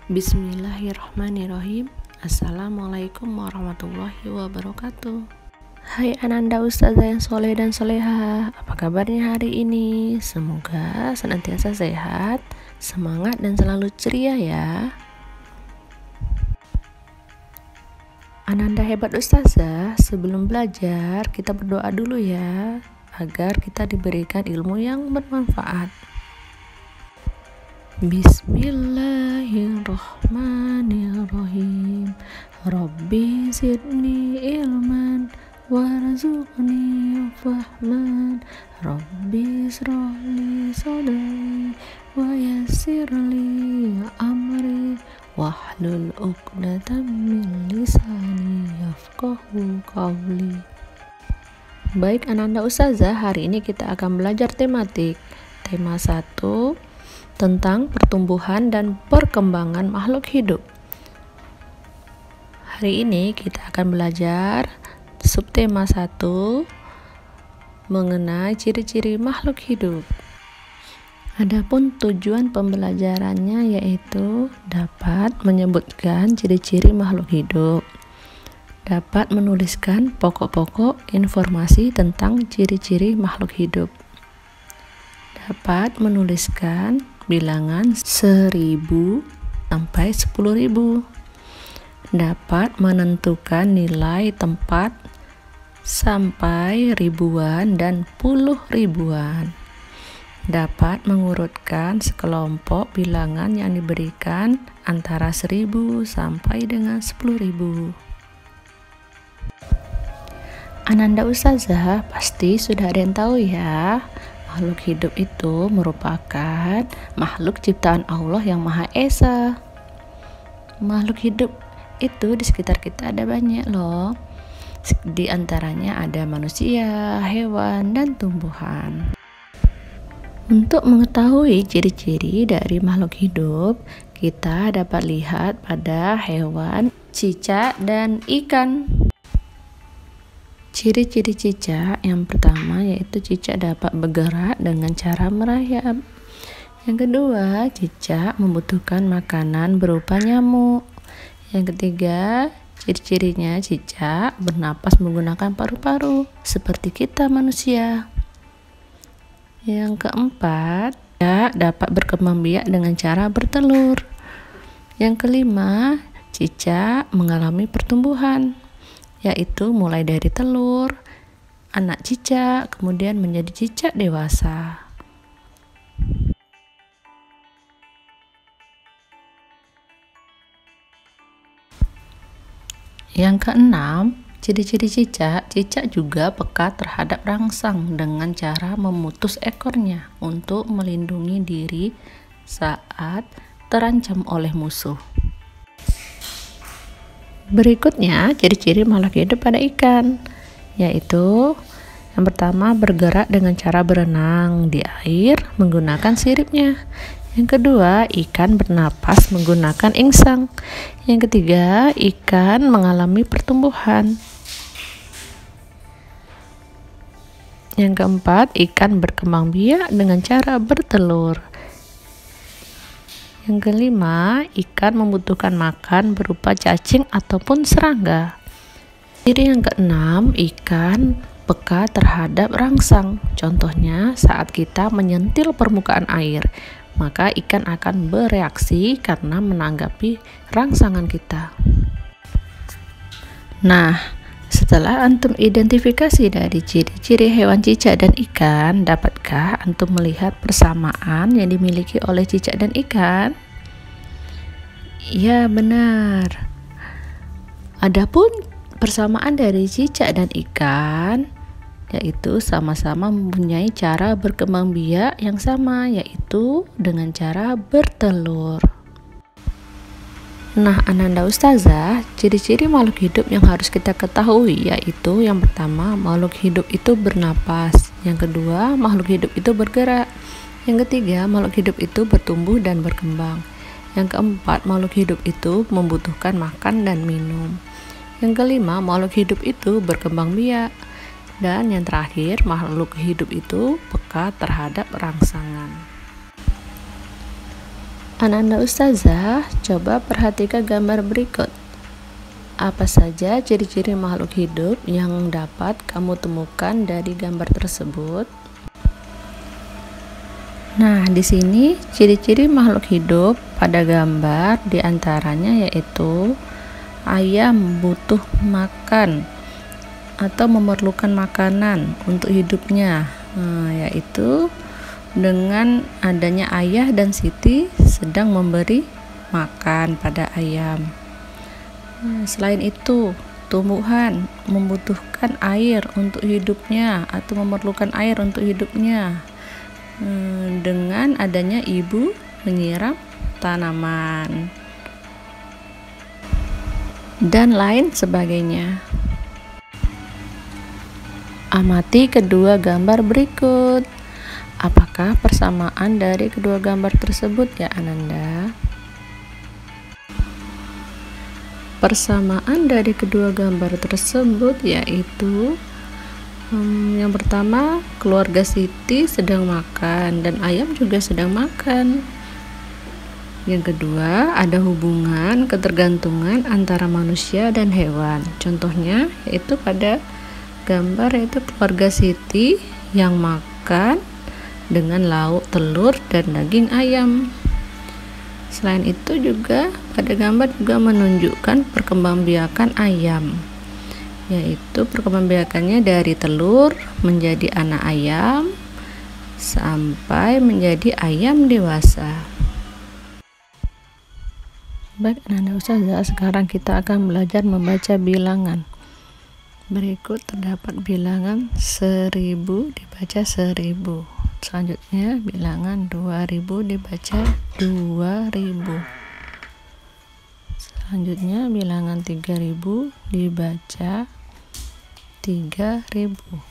Bismillahirrahmanirrahim. Assalamualaikum warahmatullahi wabarakatuh. Hai Ananda Ustazah yang soleh dan soleha, apa kabarnya hari ini? Semoga senantiasa sehat, semangat dan selalu ceria ya. Ananda hebat Ustazah, sebelum belajar kita berdoa dulu ya, agar kita diberikan ilmu yang bermanfaat. Bismillahirrahmanirrahim. Rabbi zidni ilman warzuqni fahman. Rabbi israhli sadri wa yassirli amri wahlul 'uqdatam min lisani yafqahu qawli. Baik Ananda Ustazah, hari ini kita akan belajar tematik. Tema 1 tentang pertumbuhan dan perkembangan makhluk hidup. Hari ini kita akan belajar subtema 1 mengenai ciri-ciri makhluk hidup. Adapun tujuan pembelajarannya yaitu dapat menyebutkan ciri-ciri makhluk hidup, dapat menuliskan pokok-pokok informasi tentang ciri-ciri makhluk hidup, dapat menuliskan bilangan 1000 sampai 10.000, dapat menentukan nilai tempat sampai ribuan dan puluh ribuan, dapat mengurutkan sekelompok bilangan yang diberikan antara 1000 sampai dengan 10.000. Ananda Ustazah pasti sudah ada yang tahu ya, makhluk hidup itu merupakan makhluk ciptaan Allah yang Maha Esa. Makhluk hidup itu di sekitar kita ada banyak loh. Di antaranya ada manusia, hewan, dan tumbuhan. Untuk mengetahui ciri-ciri dari makhluk hidup, kita dapat lihat pada hewan, cicak, dan ikan. Ciri-ciri cicak yang pertama yaitu cicak dapat bergerak dengan cara merayap. Yang kedua, cicak membutuhkan makanan berupa nyamuk. Yang ketiga, ciri-cirinya cicak bernapas menggunakan paru-paru seperti kita manusia. Yang keempat, cicak dapat berkembang biak dengan cara bertelur. Yang kelima, cicak mengalami pertumbuhan, yaitu mulai dari telur, anak cicak, kemudian menjadi cicak dewasa. Yang keenam, ciri-ciri cicak juga peka terhadap rangsang dengan cara memutus ekornya untuk melindungi diri saat terancam oleh musuh. Berikutnya, ciri-ciri makhluk hidup pada ikan, yaitu yang pertama bergerak dengan cara berenang di air menggunakan siripnya. Yang kedua, ikan bernapas menggunakan insang. Yang ketiga, ikan mengalami pertumbuhan. Yang keempat, ikan berkembang biak dengan cara bertelur. Yang kelima, ikan membutuhkan makan berupa cacing ataupun serangga. Ciri yang keenam, ikan peka terhadap rangsang. Contohnya, saat kita menyentil permukaan air, maka ikan akan bereaksi karena menanggapi rangsangan kita. Nah, setelah antum identifikasi dari ciri-ciri hewan cicak dan ikan, dapatkah antum melihat persamaan yang dimiliki oleh cicak dan ikan? Ya, benar. Adapun persamaan dari cicak dan ikan yaitu sama-sama mempunyai cara berkembang biak yang sama, yaitu dengan cara bertelur. Nah, Ananda Ustazah, ciri-ciri makhluk hidup yang harus kita ketahui yaitu yang pertama, makhluk hidup itu bernapas. Yang kedua, makhluk hidup itu bergerak. Yang ketiga, makhluk hidup itu bertumbuh dan berkembang. Yang keempat, makhluk hidup itu membutuhkan makan dan minum. Yang kelima, makhluk hidup itu berkembang biak. Dan yang terakhir, makhluk hidup itu peka terhadap rangsangan. Ananda Ustazah, coba perhatikan gambar berikut. Apa saja ciri-ciri makhluk hidup yang dapat kamu temukan dari gambar tersebut? Nah, di sini ciri-ciri makhluk hidup pada gambar diantaranya yaitu ayam butuh makan atau memerlukan makanan untuk hidupnya, yaitu dengan adanya ayah dan Siti sedang memberi makan pada ayam. Selain itu, tumbuhan membutuhkan air untuk hidupnya atau memerlukan air untuk hidupnya dengan adanya ibu menyiram tanaman dan lain sebagainya. Amati kedua gambar berikut. Apakah persamaan dari kedua gambar tersebut ya Ananda? Persamaan dari kedua gambar tersebut yaitu yang pertama, keluarga Siti sedang makan dan ayam juga sedang makan. Yang kedua, ada hubungan ketergantungan antara manusia dan hewan. Contohnya yaitu pada gambar yaitu keluarga Siti yang makan dengan lauk telur dan daging ayam. Selain itu juga pada gambar juga menunjukkan perkembangbiakan ayam, yaitu perkembangbiakannya dari telur menjadi anak ayam sampai menjadi ayam dewasa. Baik Ananda Ustazah, sekarang kita akan belajar membaca bilangan. Berikut terdapat bilangan 1000 dibaca 1000. Selanjutnya bilangan 2000 dibaca 2000. Selanjutnya bilangan 3000 dibaca 3000.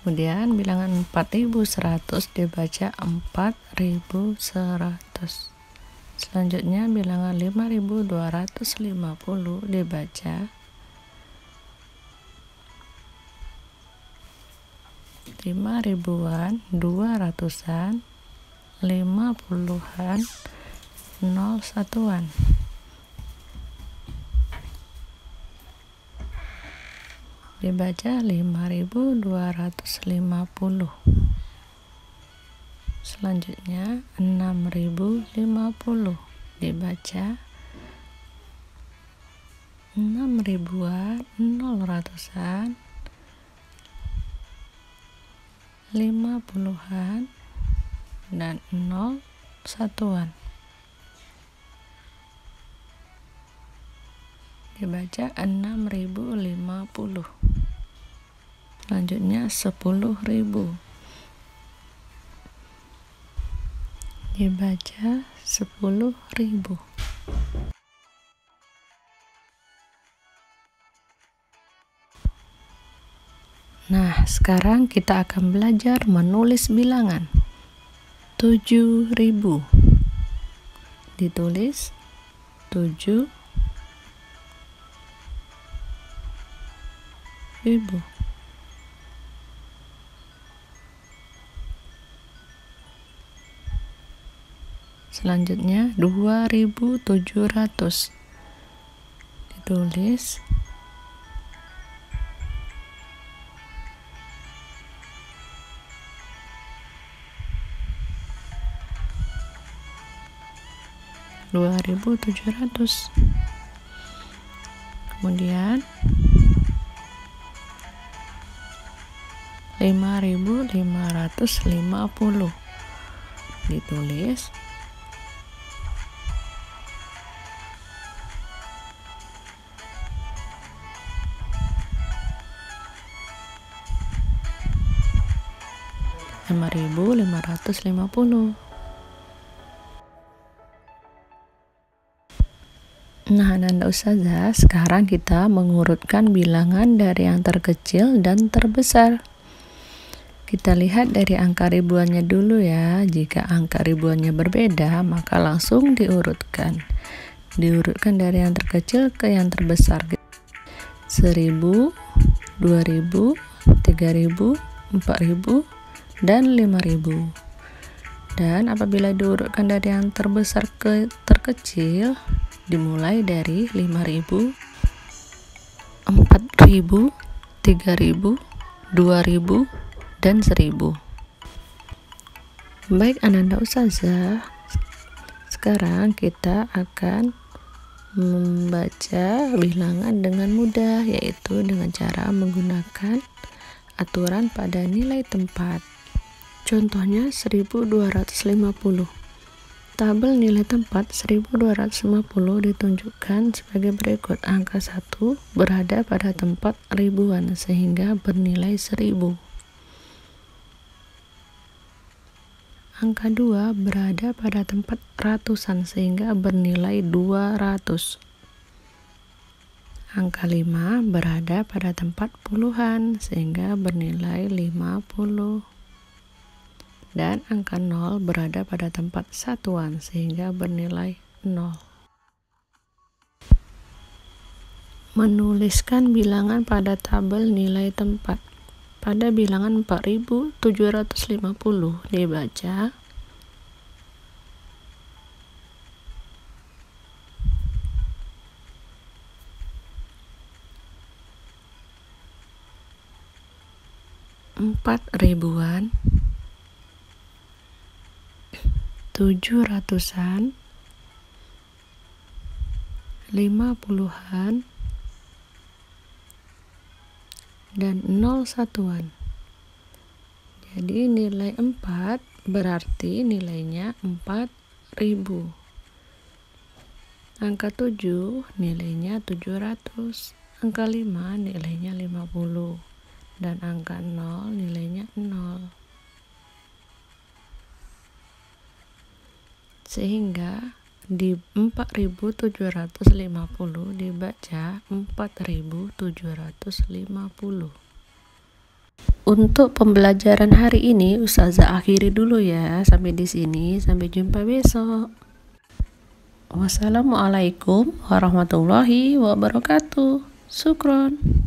Kemudian bilangan 4100 dibaca 4100. Selanjutnya bilangan 5250 dibaca 5000-an, 200-an, 50-an, 01-an. Dibaca 5250. Selanjutnya 6050 dibaca 6000-an, 000-an, 50-an, dan 01-an. Dibaca 6050. Selanjutnya 10.000. Dibaca 10.000. Nah, sekarang kita akan belajar menulis bilangan. 7.000. Ditulis 7.000. Selanjutnya 2700. Ditulis 2700. Kemudian 5550 ditulis 5550. Nah, Ananda Ustazah, sekarang kita mengurutkan bilangan dari yang terkecil dan terbesar. Kita lihat dari angka ribuannya dulu ya. Jika angka ribuannya berbeda, maka langsung diurutkan. Diurutkan dari yang terkecil ke yang terbesar. 1000, 2000, 3000, 4000, dan 5000. Dan apabila diurutkan dari yang terbesar ke terkecil, dimulai dari 5.000, 4.000, 3.000, 2.000, dan 1.000. Baik Ananda Ustazah, sekarang kita akan membaca bilangan dengan mudah, yaitu dengan cara menggunakan aturan pada nilai tempat. Contohnya 1250. Tabel nilai tempat 1250 ditunjukkan sebagai berikut. Angka 1 berada pada tempat ribuan sehingga bernilai 1000. Angka 2 berada pada tempat ratusan sehingga bernilai 200. Angka 5 berada pada tempat puluhan sehingga bernilai 50. Dan angka 0 berada pada tempat satuan sehingga bernilai 0. Menuliskan bilangan pada tabel nilai tempat. Pada bilangan 4750 dibaca 4.000-an, 700-an, 50-an, dan 01-an. Jadi nilai 4 berarti nilainya 4.000. Angka 7 nilainya 700. Angka 5 nilainya 50. Dan angka 0 nilainya 0. Sehingga di 4750 dibaca 4750. Untuk pembelajaran hari ini Ustazah akhiri dulu ya. Sampai di sini, sampai jumpa besok. Wassalamualaikum warahmatullahi wabarakatuh. Syukron.